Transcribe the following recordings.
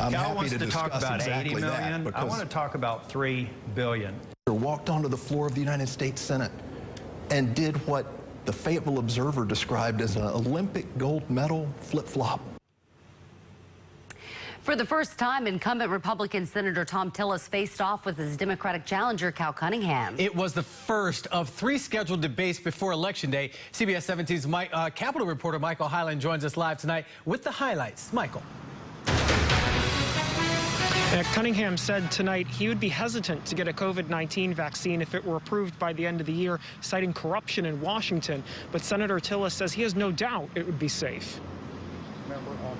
I'm Cal happy wants to to talk discuss about exactly 80 million. that, I want to talk about $3 billion. walked onto the floor of the United States Senate and did what the Fayetteville Observer described as an Olympic gold medal flip-flop. For the first time, incumbent Republican Senator Tom Tillis faced off with his Democratic challenger, Cunningham. It was the first of 3 scheduled debates before Election Day. CBS 17's Capitol reporter Michael Hyland joins us live tonight with the highlights. Michael. Cunningham said tonight he would be hesitant to get a COVID-19 vaccine if it were approved by the end of the year, citing corruption in Washington. But Senator Tillis says he has no doubt it would be safe.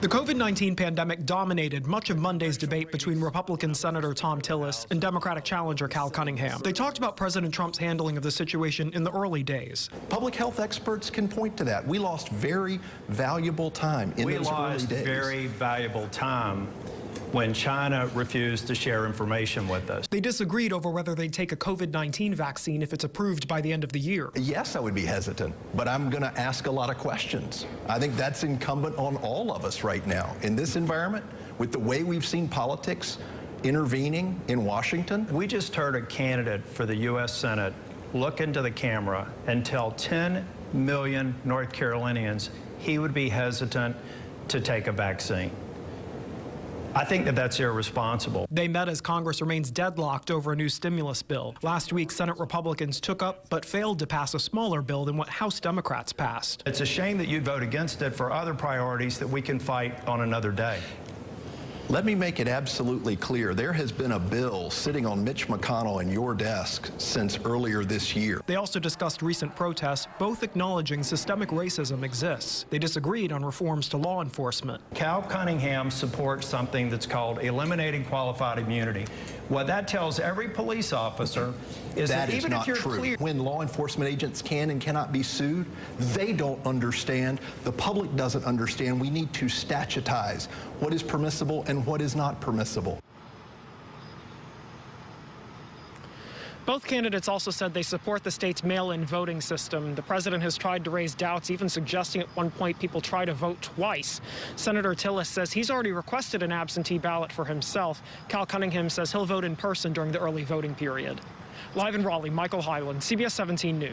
The COVID-19 pandemic dominated much of Monday's debate between Republican Senator Tom Tillis and Democratic challenger Cunningham. They talked about President Trump's handling of the situation in the early days. Public health experts can point to that. We lost very valuable time in those early days. Very valuable time when China refused to share information with us. They disagreed over whether they'd take a COVID-19 vaccine if it's approved by the end of the year. Yes, I would be hesitant, but I'm going to ask a lot of questions. I think that's incumbent on all of us right now. In this environment, with the way we've seen politics intervening in Washington. We just heard a candidate for the U.S. Senate look into the camera and tell 10 million North Carolinians he would be hesitant to take a vaccine. I think that that's irresponsible. They met as Congress remains deadlocked over a new stimulus bill. Last week, Senate Republicans took up but failed to pass a smaller bill than what House Democrats passed. It's a shame that you'd vote against it for other priorities that we can fight on another day. Let me make it absolutely clear. There has been a bill sitting on Mitch McConnell and your desk since earlier this year. They also discussed recent protests, both acknowledging systemic racism exists. They disagreed on reforms to law enforcement. Cunningham supports something that's called eliminating qualified immunity. What that tells every police officer is that even if you're clear. When law enforcement agents can and cannot be sued, they don't understand. The public doesn't understand. We need to statutize what is permissible and what is not permissible. Both candidates also said they support the state's mail-in voting system. The president has tried to raise doubts, even suggesting at one point people try to vote twice. Senator Tillis says he's already requested an absentee ballot for himself. Cunningham says he'll vote in person during the early voting period. Live in Raleigh, Michael Hyland, CBS 17 News.